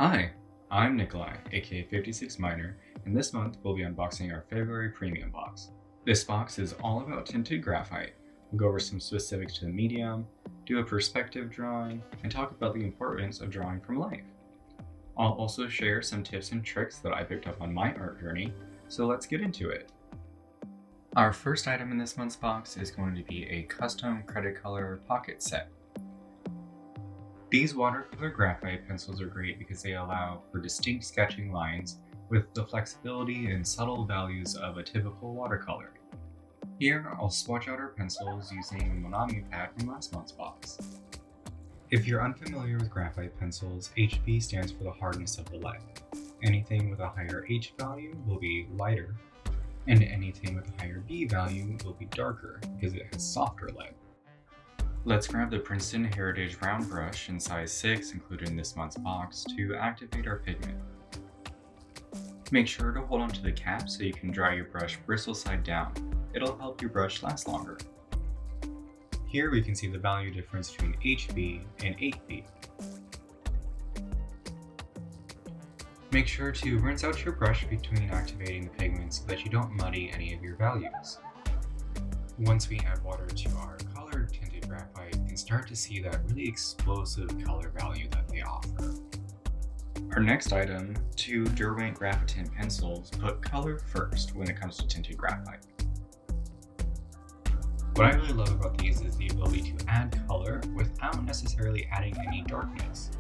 Hi, I'm Nikolai, aka 56 Miner, and this month we'll be unboxing our February premium box. This box is all about tinted graphite. We'll go over some specifics to the medium, do a perspective drawing, and talk about the importance of drawing from life. I'll also share some tips and tricks that I picked up on my art journey, so let's get into it. Our first item in this month's box is going to be a custom credit color pocket set. These watercolor graphite pencils are great because they allow for distinct sketching lines with the flexibility and subtle values of a typical watercolor. Here, I'll swatch out our pencils using a Monami pad from last month's box. If you're unfamiliar with graphite pencils, HB stands for the hardness of the lead. Anything with a higher H value will be lighter, and anything with a higher B value will be darker because it has softer lead. Let's grab the Princeton Heritage round brush in size 6 included in this month's box to activate our pigment. Make sure to hold onto the cap so you can dry your brush bristle side down. It'll help your brush last longer. Here we can see the value difference between HB and 8B. Make sure to rinse out your brush between activating the pigment so that you don't muddy any of your values. Once we add water to our colored tinted graphite, you can start to see that really explosive color value that they offer. Our next item, two Graphite Graphite Pencils, put color first when it comes to tinted graphite. What I really love about these is the ability to add color without necessarily adding any darkness.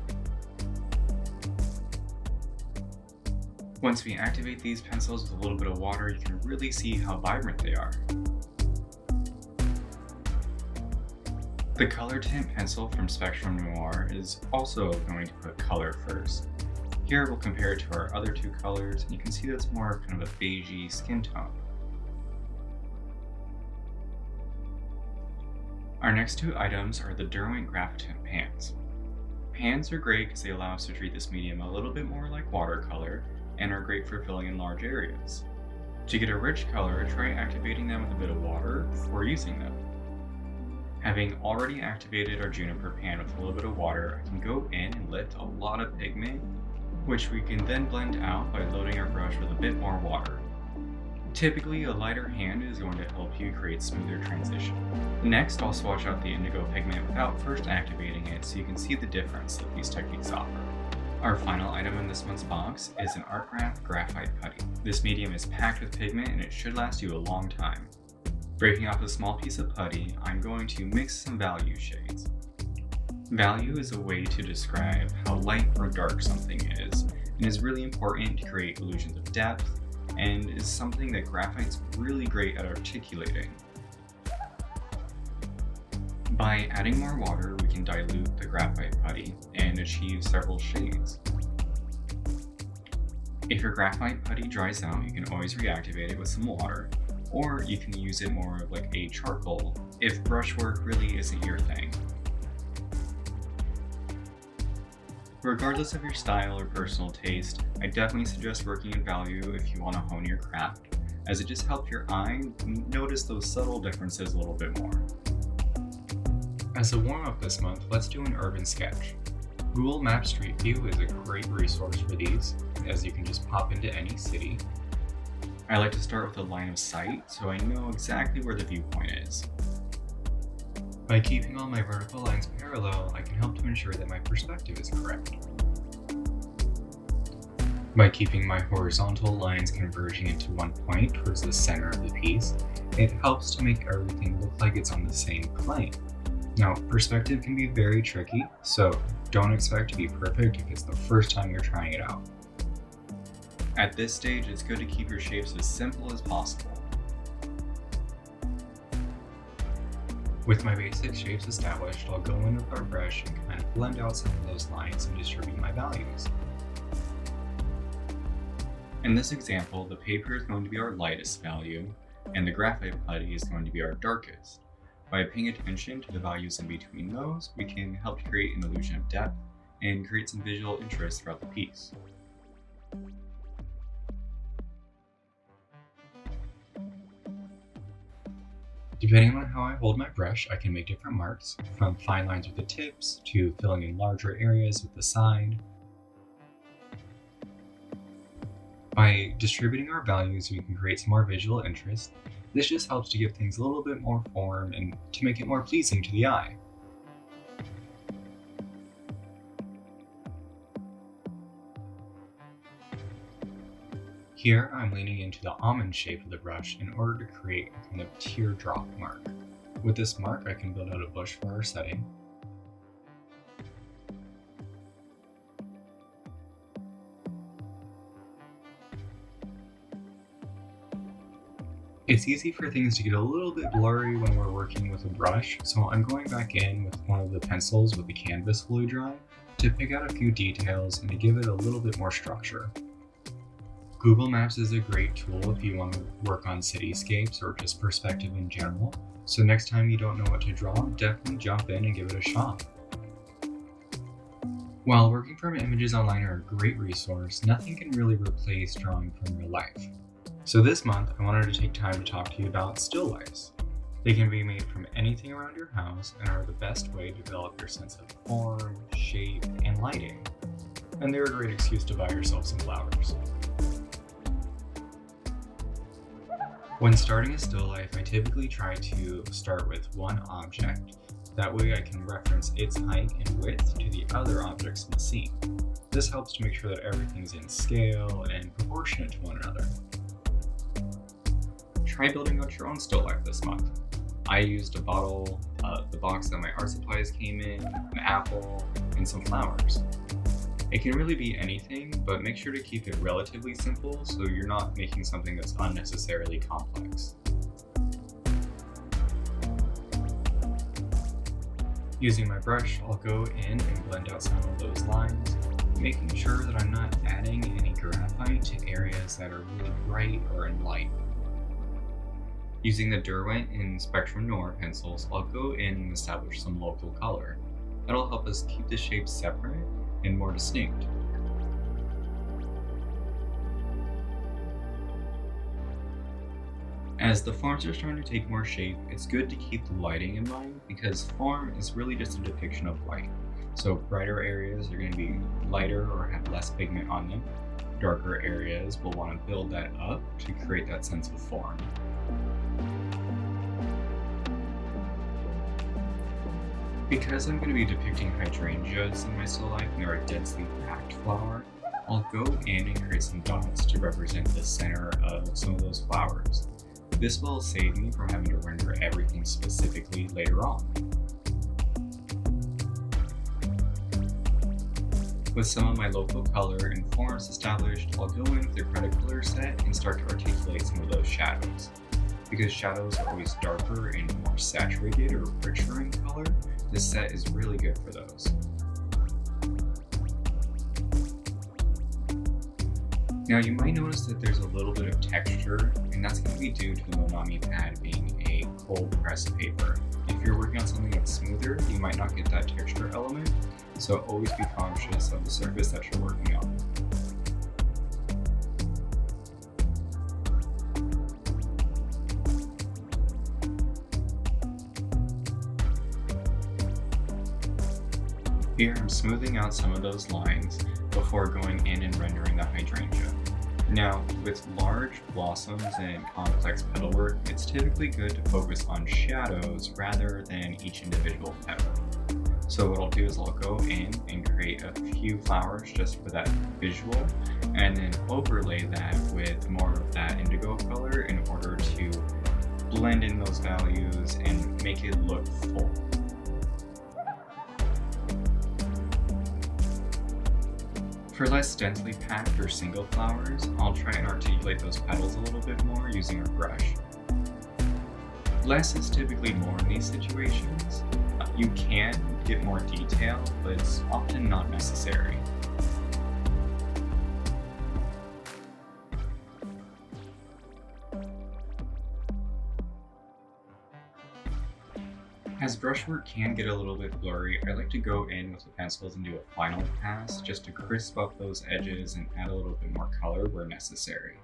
Once we activate these pencils with a little bit of water, you can really see how vibrant they are. The color tint pencil from Spectrum Noir is also going to put color first. Here we'll compare it to our other two colors, and you can see that's more of kind of a beigey skin tone. Our next two items are the Graphite Pans. Pans are great because they allow us to treat this medium a little bit more like watercolor and are great for filling in large areas. To get a rich color, try activating them with a bit of water before using them. Having already activated our juniper pan with a little bit of water, I can go in and lift a lot of pigment, which we can then blend out by loading our brush with a bit more water. Typically, a lighter hand is going to help you create smoother transition. Next, I'll swatch out the indigo pigment without first activating it so you can see the difference that these techniques offer. Our final item in this month's box is an Artgraph Graphite Putty. This medium is packed with pigment and it should last you a long time. Breaking off a small piece of putty, I'm going to mix some value shades. Value is a way to describe how light or dark something is, and is really important to create illusions of depth, and is something that graphite's really great at articulating. By adding more water, we can dilute the graphite putty and achieve several shades. If your graphite putty dries out, you can always reactivate it with some water, or you can use it more like a charcoal if brushwork really isn't your thing. Regardless of your style or personal taste, I definitely suggest working in value if you want to hone your craft, as it just helps your eye notice those subtle differences a little bit more. As a warm-up this month, let's do an urban sketch. Google Maps Street View is a great resource for these, as you can just pop into any city. I like to start with a line of sight so I know exactly where the viewpoint is. By keeping all my vertical lines parallel, I can help to ensure that my perspective is correct. By keeping my horizontal lines converging into one point towards the center of the piece, it helps to make everything look like it's on the same plane. Now, perspective can be very tricky, so don't expect to be perfect if it's the first time you're trying it out. At this stage, it's good to keep your shapes as simple as possible. With my basic shapes established, I'll go in with our brush and kind of blend out some of those lines and distribute my values. In this example, the paper is going to be our lightest value, and the graphite putty is going to be our darkest. By paying attention to the values in between those, we can help create an illusion of depth and create some visual interest throughout the piece. Depending on how I hold my brush, I can make different marks, from fine lines with the tips to filling in larger areas with the side. By distributing our values, we can create some more visual interest. This just helps to give things a little bit more form and to make it more pleasing to the eye. Here, I'm leaning into the almond shape of the brush in order to create a kind of teardrop mark. With this mark, I can build out a bush for our setting. It's easy for things to get a little bit blurry when we're working with a brush, so I'm going back in with one of the pencils with the canvas glue dry to pick out a few details and to give it a little bit more structure. Google Maps is a great tool if you want to work on cityscapes or just perspective in general, so next time you don't know what to draw, definitely jump in and give it a shot. While working from images online are a great resource, nothing can really replace drawing from real life. So this month, I wanted to take time to talk to you about still lifes. They can be made from anything around your house and are the best way to develop your sense of form, shape, and lighting. And they're a great excuse to buy yourself some flowers. When starting a still life, I typically try to start with one object. That way I can reference its height and width to the other objects in the scene. This helps to make sure that everything's in scale and proportionate to one another. Try building out your own still life this month. I used a bottle, the box that my art supplies came in, an apple, and some flowers. It can really be anything, but make sure to keep it relatively simple so you're not making something that's unnecessarily complex. Using my brush, I'll go in and blend out some of those lines, making sure that I'm not adding any graphite to areas that are really bright or in light. Using the Derwent and Spectrum Noir pencils, I'll go in and establish some local color. That'll help us keep the shapes separate and more distinct. As the forms are starting to take more shape, it's good to keep the lighting in mind because form is really just a depiction of light. So brighter areas are going to be lighter or have less pigment on them. Darker areas will want to build that up to create that sense of form. Because I'm going to be depicting hydrangeas in my still life and they're a densely packed flower, I'll go in and create some dots to represent the center of some of those flowers. This will save me from having to render everything specifically later on. With some of my local color and forms established, I'll go in with the credit color set and start to articulate some of those shadows. Because shadows are always darker and more saturated or richer in color, this set is really good for those. Now you might notice that there's a little bit of texture, and that's going to be due to the Monami pad being a cold pressed paper. If you're working on something that's smoother, you might not get that texture element, so always be conscious of the surface that you're working on. Here I'm smoothing out some of those lines before going in and rendering the hydrangea. Now, with large blossoms and complex petalwork, it's typically good to focus on shadows rather than each individual petal. So what I'll do is I'll go in and create a few flowers just for that visual, and then overlay that with more of that indigo color in order to blend in those values and make it look full. For less densely packed or single flowers, I'll try and articulate those petals a little bit more using a brush. Less is typically more in these situations. You can get more detail, but it's often not necessary. As brushwork can get a little bit blurry, I like to go in with the pencils and do a final pass just to crisp up those edges and add a little bit more color where necessary.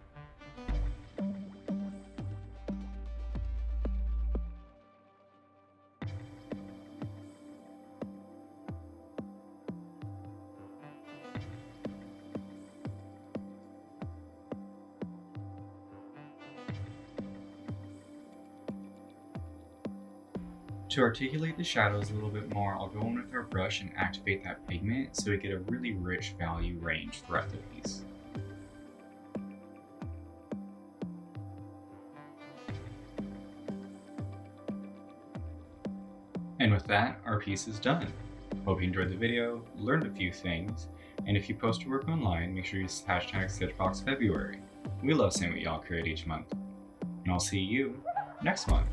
To articulate the shadows a little bit more, I'll go in with our brush and activate that pigment so we get a really rich value range throughout the piece. And with that, our piece is done. Hope you enjoyed the video, learned a few things, and if you post your work online, make sure you use hashtag SketchBox February. We love seeing what y'all create each month. And I'll see you next month.